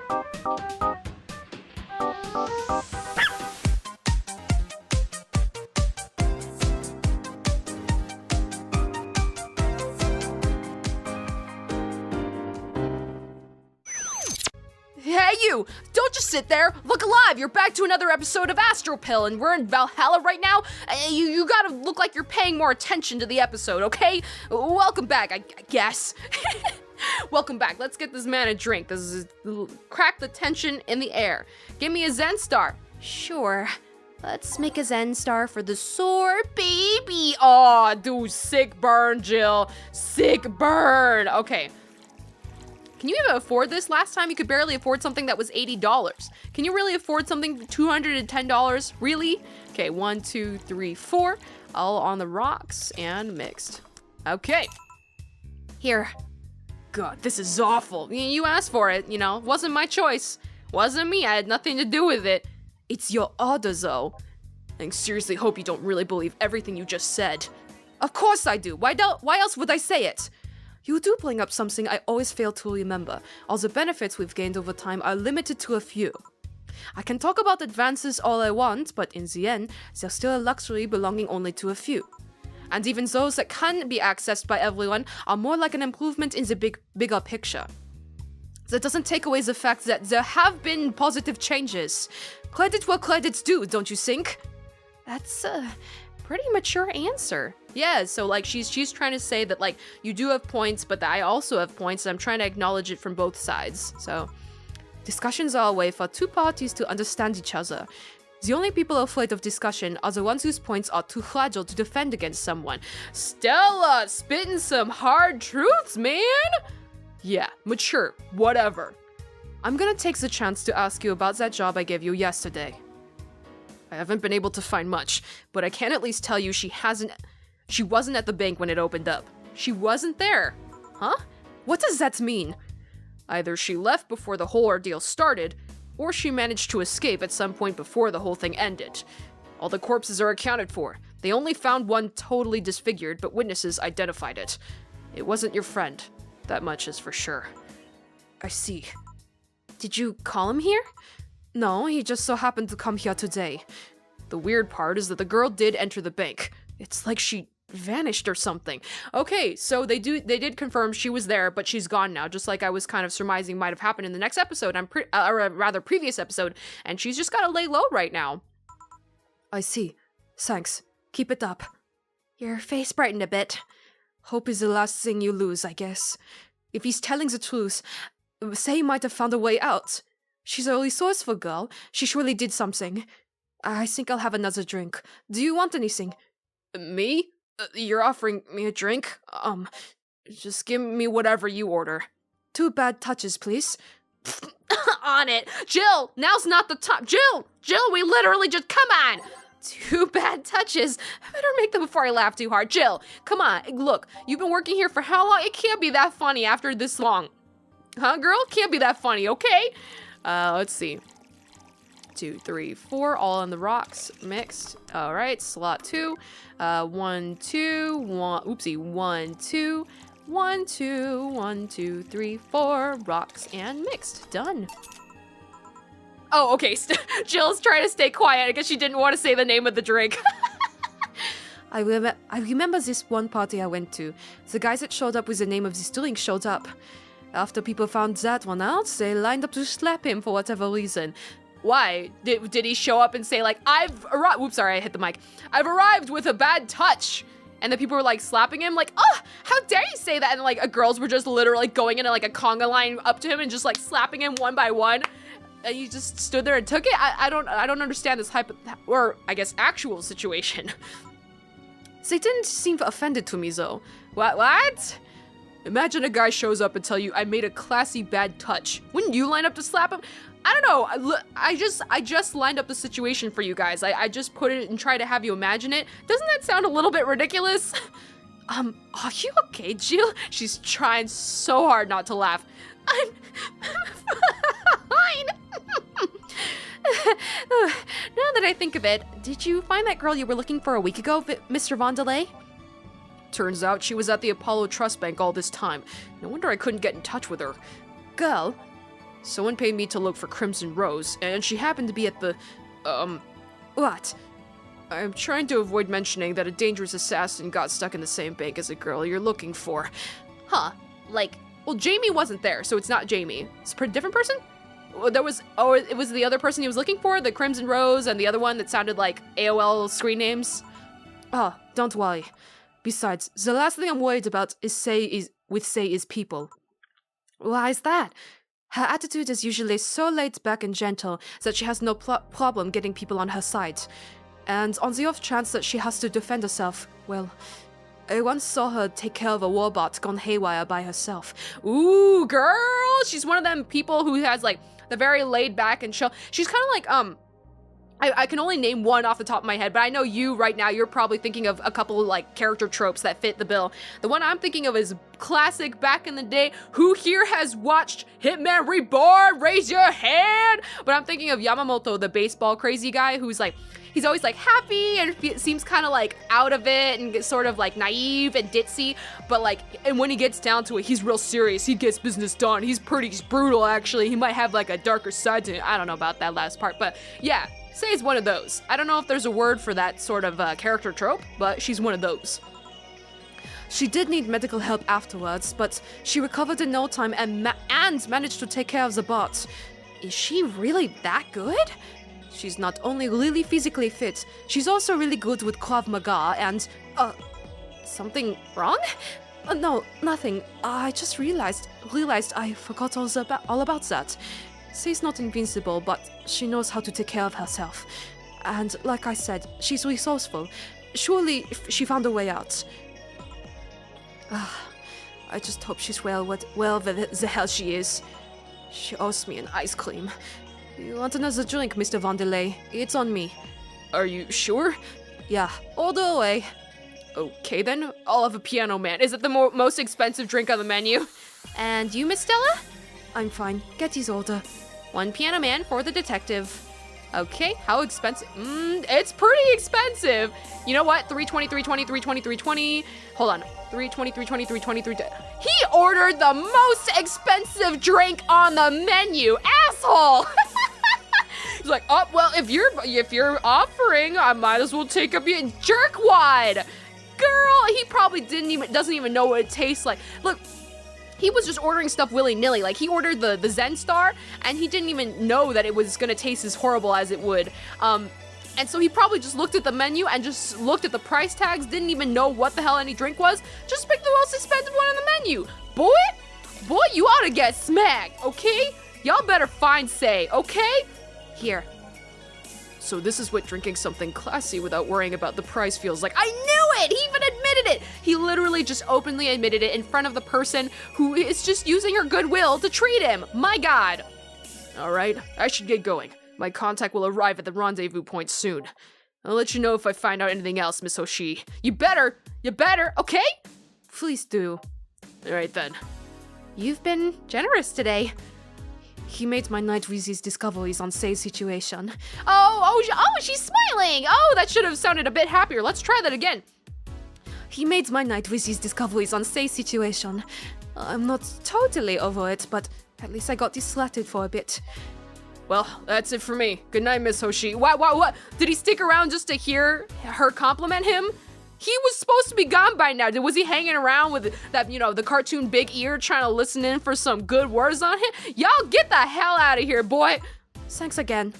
Hey you! Don't just sit there! Look alive! You're back to another episode of Astropill, and we're in Valhalla right now. You gotta look like you're paying more attention to the episode, okay? Welcome back, I guess. Welcome back. Let's get this man a drink. This is crack the tension in the air. Give me a Zen Star. Sure. Let's make a Zen Star for the sore baby. Aw, dude, sick burn, Jill. Sick burn. Okay. Can you even afford this? Last time you could barely afford something that was $80. Can you really afford something $210? Really? Okay, 1, 2, 3, 4. All on the rocks and mixed. Okay. Here. God, this is awful. You asked for it, you know. Wasn't my choice. Wasn't me. I had nothing to do with it. It's your order, though. I seriously hope you don't really believe everything you just said. Of course I do. Why else would I say it? You do bring up something I always fail to remember. All the benefits we've gained over time are limited to a few. I can talk about advances all I want, but in the end, they're still a luxury belonging only to a few. And even those that can be accessed by everyone are more like an improvement in the bigger picture. That doesn't take away the fact that there have been positive changes. Credit where credit's due, don't you think? That's a pretty mature answer. Yeah, so like she's trying to say that like you do have points, but that I also have points, and I'm trying to acknowledge it from both sides. So discussions are a way for two parties to understand each other. The only people afraid of discussion are the ones whose points are too fragile to defend against someone. Stella, spitting some hard truths, man! Yeah, mature, whatever. I'm gonna take the chance to ask you about that job I gave you yesterday. I haven't been able to find much, but I can at least tell you she wasn't at the bank when it opened up. She wasn't there. Huh? What does that mean? Either she left before the whole ordeal started, or she managed to escape at some point before the whole thing ended. All the corpses are accounted for. They only found one totally disfigured, but witnesses identified it. It wasn't your friend. That much is for sure. I see. Did you call him here? No, he just so happened to come here today. The weird part is that the girl did enter the bank. It's like she vanished or something. Okay, so they did confirm she was there, but she's gone now, just like I was kind of surmising might have happened in the next episode, or rather previous episode, and she's just gotta lay low right now. I see. Thanks. Keep it up. Your face brightened a bit. Hope is the last thing you lose, I guess. If he's telling the truth, say he might have found a way out. She's a resourceful girl. She surely did something. I think I'll have another drink. Do you want anything? Me? You're offering me a drink? Just give me whatever you order. 2 bad touches, please. On it. Jill, now's not the time. Jill, we literally just, come on. 2 bad touches. I better make them before I laugh too hard. Jill, come on. Look, you've been working here for how long? It can't be that funny after this long. Huh, girl? Can't be that funny, okay? Let's see. 2, 3, 4, all on the rocks, mixed. All right, slot 2. 1, 2, 1, oopsie, 1, 2, 1, 2, 1, 2, 3, 4, rocks and mixed. Done. Oh, okay, Jill's trying to stay quiet. I guess she didn't want to say the name of the drink. I remember this one party I went to. The guys that showed up with the name of this drink showed up. After people found that one out, they lined up to slap him for whatever reason. Why? Did he show up and say like, I've arrived, oops, sorry, I hit the mic. I've arrived with a bad touch. And the people were like slapping him like, oh, how dare you say that? And like girls were just literally going into like a conga line up to him and just like slapping him one by one. And he just stood there and took it. I don't understand this or I guess actual situation. They didn't seem offended to me though. What? Imagine a guy shows up and tell you I made a classy bad touch. Wouldn't you line up to slap him? I don't know. I just lined up the situation for you guys. I just put it and try to have you imagine it. Doesn't that sound a little bit ridiculous? Are you okay, Jill? She's trying so hard not to laugh. I'm fine. Now that I think of it, did you find that girl you were looking for a week ago, Mr. Vondelay? Turns out she was at the Apollo Trust Bank all this time. No wonder I couldn't get in touch with her. Girl? Someone paid me to look for Crimson Rose, and she happened to be at the, what? I'm trying to avoid mentioning that a dangerous assassin got stuck in the same bank as a girl you're looking for. Huh, like, well, Jamie wasn't there, so it's not Jamie. It's a pretty different person? It was the other person he was looking for, the Crimson Rose, and the other one that sounded like AOL screen names? Oh, don't worry. Besides, the last thing I'm worried about is Sei is people. Why is that? Her attitude is usually so laid back and gentle that she has no problem getting people on her side. And on the off chance that she has to defend herself, well, I once saw her take care of a warbot gone haywire by herself. Ooh, girl! She's one of them people who has, like, the very laid back and chill. She's kind of like, I can only name one off the top of my head, but I know you right now, you're probably thinking of a couple of, like, character tropes that fit the bill. The one I'm thinking of is classic back in the day. Who here has watched Hitman Reborn? Raise your hand! But I'm thinking of Yamamoto, the baseball crazy guy, who's like, he's always like happy and seems kind of like out of it and sort of like naive and ditzy, but like, and when he gets down to it, he's real serious. He gets business done. He's brutal, actually. He might have like a darker side to him. I don't know about that last part, but yeah, Sei is one of those. I don't know if there's a word for that sort of character trope, but she's one of those. She did need medical help afterwards, but she recovered in no time and managed to take care of the bot. Is she really that good? She's not only really physically fit, she's also really good with Krav Maga and, something wrong? No, nothing. I just realized I forgot all about that. Sei's not invincible, but she knows how to take care of herself. And like I said, she's resourceful. Surely she found a way out. I just hope she's well the hell she is. She owes me an ice cream. You want another drink, Mr. Vandelay? It's on me. Are you sure? Yeah, order away. Okay then, I'll have a Piano Man. Is it the most expensive drink on the menu? And you, Miss Stella? I'm fine. Get his order. One Piano Man for the detective. Okay, how expensive? It's pretty expensive. You know what? 320, 320, 320, 320. Hold on. 320, 320, 320, He ordered the most expensive drink on the menu. Asshole! He's like, oh, well, if you're offering, I might as well take a beer. Jerkwad! Girl, he probably doesn't even know what it tastes like. Look, he was just ordering stuff willy-nilly. Like, he ordered the Zen Star, and he didn't even know that it was gonna taste as horrible as it would. And so he probably just looked at the menu and just looked at the price tags, didn't even know what the hell any drink was, just picked the most expensive one on the menu. Boy, you ought to get smacked, okay? Y'all better find Sei, okay? Here. So this is what drinking something classy without worrying about the price feels like. I knew it! He even admitted it! He literally just openly admitted it in front of the person who is just using her goodwill to treat him. My God. All right, I should get going. My contact will arrive at the rendezvous point soon. I'll let you know if I find out anything else, Miss Hoshi. You better, okay? Please do. All right then. You've been generous today. He made my night with his discoveries on Sei's situation. Oh, she's smiling! Oh, that should have sounded a bit happier. Let's try that again. He made my night with his discoveries on Sei's situation. I'm not totally over it, but at least I got distracted for a bit. Well, that's it for me. Good night, Miss Hoshi. What? Did he stick around just to hear her compliment him? He was supposed to be gone by now. Was he hanging around with that, the cartoon Big Ear trying to listen in for some good words on him? Y'all get the hell out of here, boy. Thanks again.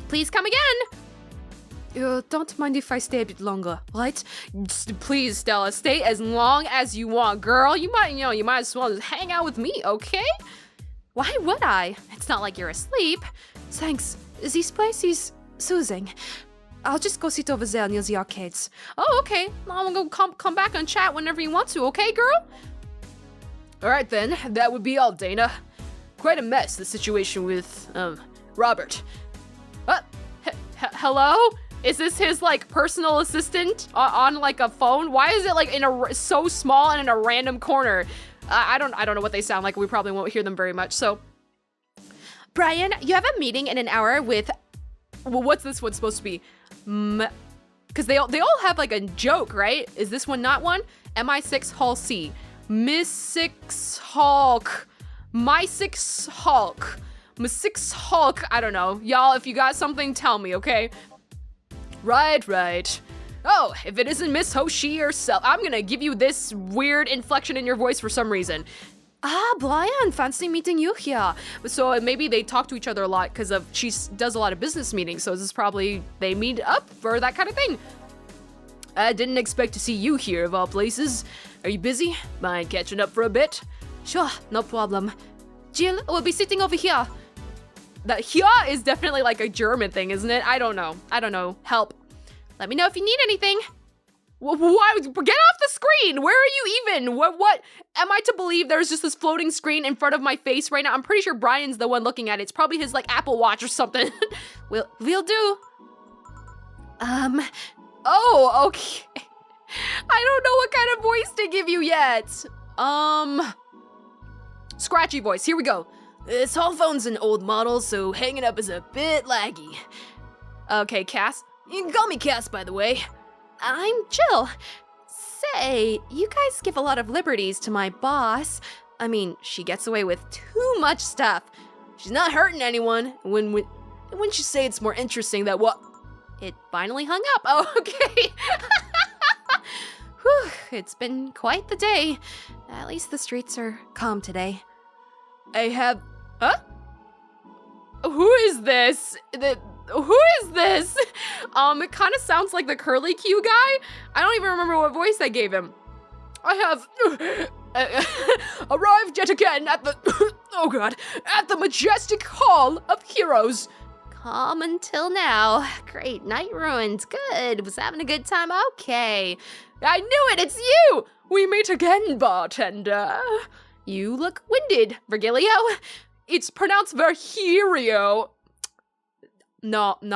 Please come again. Don't mind if I stay a bit longer, right? Please, Stella, stay as long as you want, girl. You might as well just hang out with me, okay? Why would I? It's not like you're asleep. Thanks. This place is soothing. I'll just go sit over there near the arcades. Oh, okay. I'm gonna come back and chat whenever you want to, okay, girl? Alright then, that would be all, Dana. Quite a mess, the situation with, Robert. Hello? Is this his, like, personal assistant on like, a phone? Why is it, like, so small and in a random corner? I don't know what they sound like. We probably won't hear them very much, so. Brian, you have a meeting in an hour with, well, what's this one supposed to be? Because they all have like a joke, right? Is this one not one? MI6 Hall C. Miss 6 Hulk. My 6 Hulk. Six Hulk, I don't know. Y'all, if you got something, tell me, okay? Right. Oh, if it isn't Miss Hoshi herself, I'm gonna give you this weird inflection in your voice for some reason. Ah, Brian, fancy meeting you here. So maybe they talk to each other a lot because she does a lot of business meetings, so this is probably they meet up for that kind of thing. I didn't expect to see you here, of all places. Are you busy? Mind catching up for a bit? Sure, no problem. Jill, we'll be sitting over here. That here is definitely like a German thing, isn't it? I don't know. Help. Let me know if you need anything. Why? Get off the screen! Where are you even? What? Am I to believe there's just this floating screen in front of my face right now? I'm pretty sure Brian's the one looking at it. It's probably his, like, Apple Watch or something. We'll do. Oh, okay. I don't know what kind of voice to give you yet. Scratchy voice, here we go. This whole phone's an old model, so hanging up is a bit laggy. Okay, Cass. You can call me Cass, by the way. I'm Jill. Say, you guys give a lot of liberties to my boss. I mean, she gets away with too much stuff. She's not hurting anyone. Wouldn't you say it's more interesting that what? It finally hung up. Oh, okay. Whew, it's been quite the day. At least the streets are calm today. Huh? Who is this? Who is this? It kind of sounds like the Curly Q guy. I don't even remember what voice I gave him. I have arrived yet again at the, oh god, at the majestic Hall of Heroes. Calm until now. Great, night ruins. Good. Was having a good time. Okay. I knew it. It's you. We meet again, bartender. You look winded, Virgilio. It's pronounced Virgilio. No,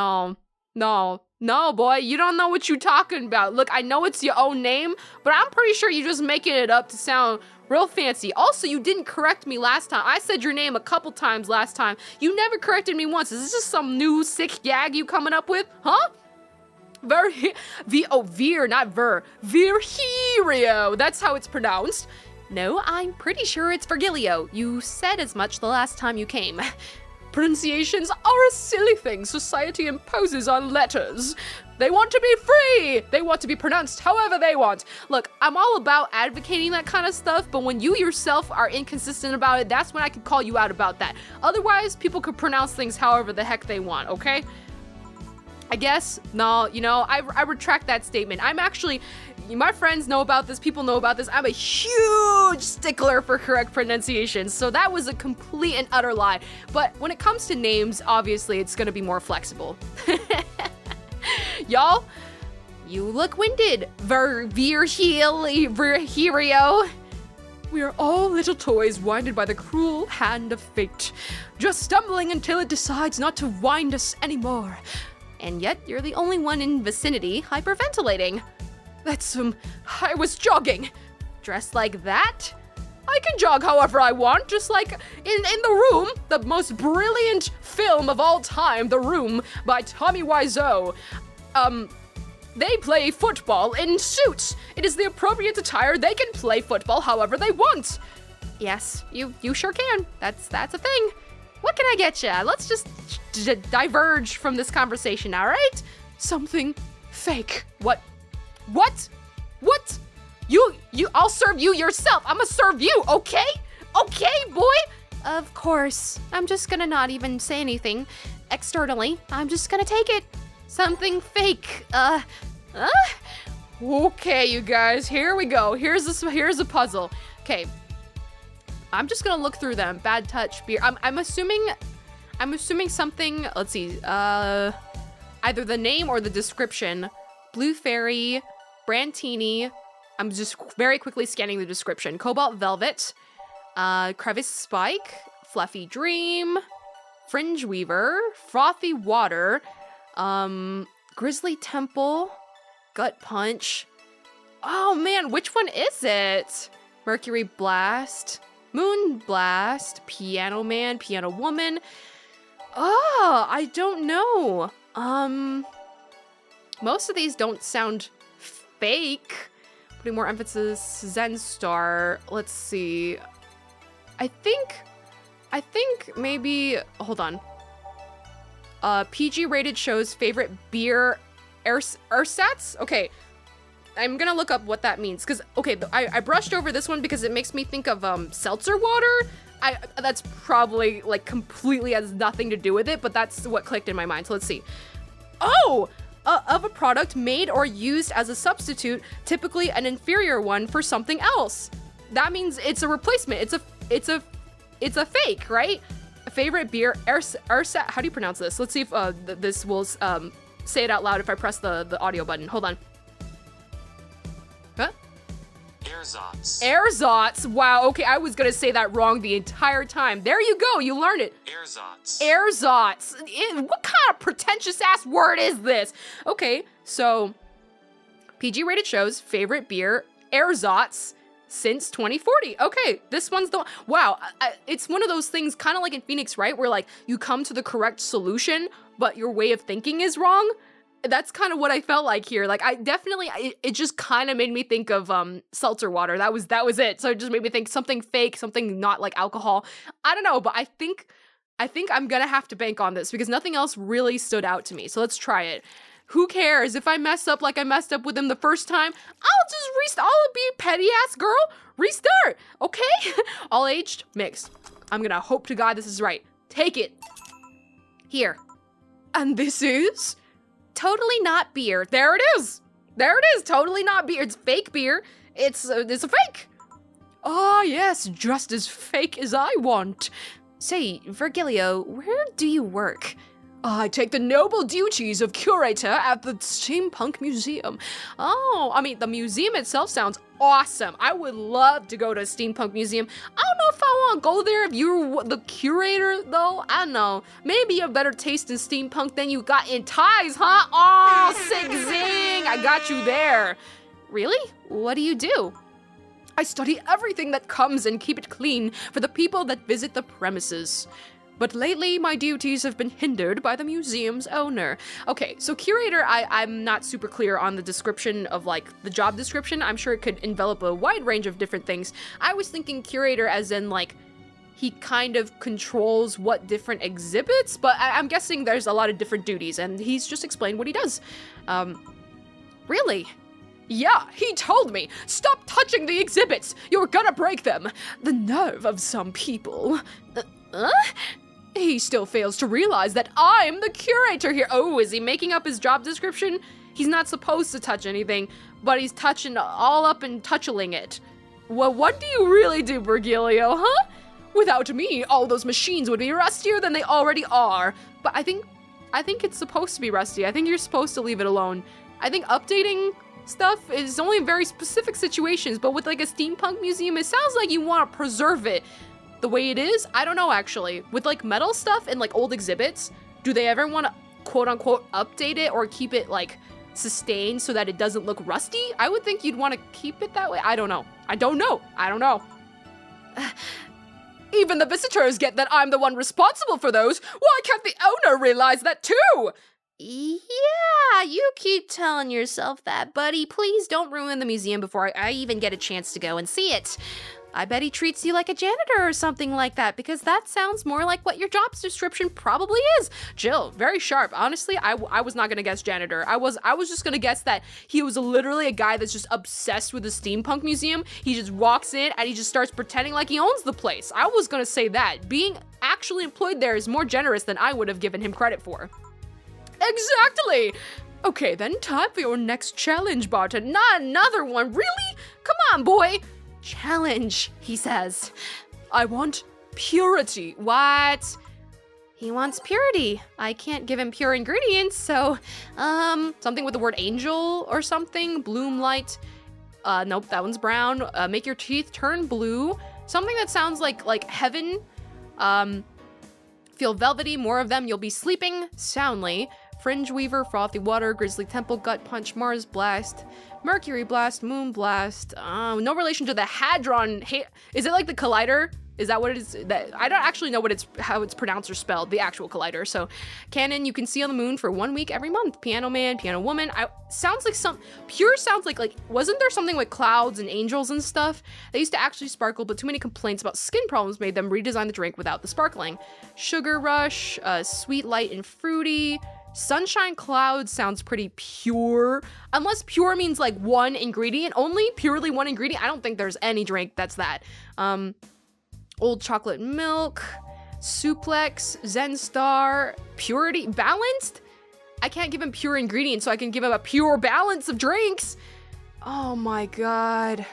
boy, you don't know what you're talking about. Look, I know it's your own name, but I'm pretty sure you're just making it up to sound real fancy. Also, you didn't correct me last time. I said your name a couple times last time. You never corrected me once. Is this just some new sick gag you coming up with? Huh? Vir, not Ver. Virgilio, that's how it's pronounced. No, I'm pretty sure it's Virgilio. You said as much the last time you came. Pronunciations are a silly thing society imposes on letters. They want to be free! They want to be pronounced however they want. Look, I'm all about advocating that kind of stuff, but when you yourself are inconsistent about it, that's when I can call you out about that. Otherwise, people could pronounce things however the heck they want, okay? I guess, no, I retract that statement. I'm actually, my friends know about this, people know about this. I'm a huge stickler for correct pronunciation, so that was a complete and utter lie. But when it comes to names, obviously it's gonna be more flexible. Y'all, you look winded, Virgilio. We are all little toys winded by the cruel hand of fate, just stumbling until it decides not to wind us anymore. And yet, you're the only one in vicinity hyperventilating. I was jogging. Dressed like that? I can jog however I want, just like in The Room, the most brilliant film of all time, The Room, by Tommy Wiseau. They play football in suits. It is the appropriate attire. They can play football however they want. Yes, you sure can. That's a thing. What can I get ya? Let's just diverge from this conversation, all right? Something fake. What? I'll serve you yourself. I'm gonna serve you, okay? Okay, boy? Of course. I'm just gonna not even say anything externally. I'm just gonna take it. Something fake. Okay, you guys, here we go. Here's a puzzle. Okay. I'm just gonna look through them. Bad touch, beer. I'm assuming something, let's see, either the name or the description. Blue Fairy, Brantini. I'm just very quickly scanning the description. Cobalt Velvet, Crevice Spike, Fluffy Dream, Fringe Weaver, Frothy Water, Grizzly Temple, Gut Punch. Oh man, which one is it? Mercury Blast, Moon Blast, Piano Man, Piano Woman. Oh, I don't know. Most of these don't sound fake. Putting more emphasis, Zen Star. Let's see. I think I think maybe, hold on. PG rated show's favorite beer ersatz? Okay, I'm gonna look up what that means. Cause, okay, I brushed over this one because it makes me think of seltzer water. That's probably like completely has nothing to do with it, but that's what clicked in my mind. So let's see. Oh! Of a product made or used as a substitute, typically an inferior one for something else. That means it's a replacement. It's a fake, right? A favorite beer, ersatz. How do you pronounce this? Let's see if this will say it out loud if I press the audio button. Hold on. Huh? Ersatz. Ersatz. Wow. Okay, I was gonna say that wrong the entire time. There you go. You learned it. Ersatz. Ersatz. What kind of pretentious ass word is this? Okay, so PG rated shows favorite beer ersatz since 2040. Okay, this one's the wow. It's one of those things, kind of like in Phoenix, right? Where like you come to the correct solution, but your way of thinking is wrong. That's kind of what I felt like here. Like I definitely, it just kind of made me think of seltzer water. That was it. So it just made me think something fake, something not like alcohol. I don't know, but I think I'm gonna have to bank on this because nothing else really stood out to me. So let's try it. Who cares if I mess up like I messed up with him the first time? I'll just restart. I'll be a petty ass girl. Restart, okay? All aged, mixed. I'm gonna hope to God this is right. Take it. Here. And this is? Totally not beer. There it is. There it is. Totally not beer. It's fake beer. It's a fake. Ah, yes, just as fake as I want. Say, Virgilio, where do you work? I take the noble duties of curator at the Steampunk Museum. Oh, I mean, the museum itself sounds awesome. I would love to go to a steampunk museum. I don't know if I want to go there if you're the curator, though. I don't know. Maybe you have better taste in steampunk than you got in ties, huh? Oh, sick zing! I got you there. Really? What do you do? I study everything that comes and keep it clean for the people that visit the premises. But lately, my duties have been hindered by the museum's owner. Okay, so curator, I'm not super clear on the description of, like, the job description. I'm sure it could envelop a wide range of different things. I was thinking curator as in, like, he kind of controls what different exhibits, but I'm guessing there's a lot of different duties, and he's just explained what he does. Really? Yeah, he told me, stop touching the exhibits! You're gonna break them! The nerve of some people. He still fails to realize that I'm the curator here. Oh, is he making up his job description? He's not supposed to touch anything, but he's touching all up and touchling it. Well, what do you really do, Virgilio, huh? Without me, all those machines would be rustier than they already are. But I think it's supposed to be rusty. I think you're supposed to leave it alone. I think updating stuff is only in very specific situations, but with like a steampunk museum, it sounds like you want to preserve it the way it is. I don't know, actually. With like metal stuff and like old exhibits, do they ever want to quote unquote update it or keep it like sustained so that it doesn't look rusty? I would think you'd want to keep it that way. I don't know. Even the visitors get that I'm the one responsible for those. Why can't the owner realize that too? Yeah, you keep telling yourself that, buddy. Please don't ruin the museum before I even get a chance to go and see it. I bet he treats you like a janitor or something like that, because that sounds more like what your job description probably is. Jill, very sharp. Honestly, I was not gonna guess janitor. I was just gonna guess that he was literally a guy that's just obsessed with the steampunk museum. He just walks in and he just starts pretending like he owns the place. I was gonna say that. Being actually employed there is more generous than I would have given him credit for. Exactly! Okay, then time for your next challenge, Barton. Not another one, really? Come on, boy. Challenge, he says. I want purity. What? He wants purity. I can't give him pure ingredients, so, something with the word angel or something. Bloom light. Nope, that one's brown. Make your teeth turn blue. Something that sounds like heaven. Feel velvety, more of them, you'll be sleeping soundly. Fringe Weaver, Frothy Water, Grizzly Temple, Gut Punch, Mars Blast, Mercury Blast, Moon Blast. No relation to the Hadron. Is it like the Collider? Is that what it is? That I don't actually know what how it's pronounced or spelled, the actual collider. So canon, you can see on the moon for 1 week every month. Piano man, piano woman. Sounds like pure sounds like wasn't there something with clouds and angels and stuff? They used to actually sparkle, but too many complaints about skin problems made them redesign the drink without the sparkling. Sugar rush, sweet, light, and fruity. Sunshine cloud sounds pretty pure, unless pure means like one ingredient, only purely one ingredient. I don't think there's any drink that's that. Old chocolate milk, suplex, Zen Star, purity, balanced. I can't give him pure ingredients, so I can give him a pure balance of drinks. Oh my God.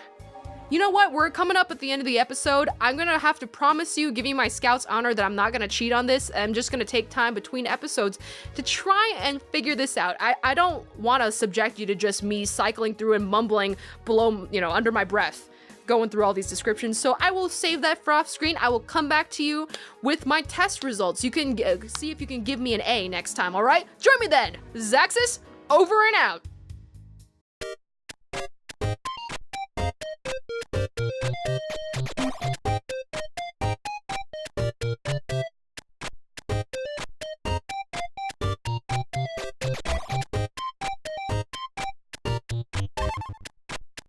You know what? We're coming up at the end of the episode. I'm going to have to promise you, give you my Scout's honor, that I'm not going to cheat on this. I'm just going to take time between episodes to try and figure this out. I don't want to subject you to just me cycling through and mumbling below, under my breath, going through all these descriptions. So I will save that for off screen. I will come back to you with my test results. You can see if you can give me an A next time, all right? Join me then. Zaxxus, over and out.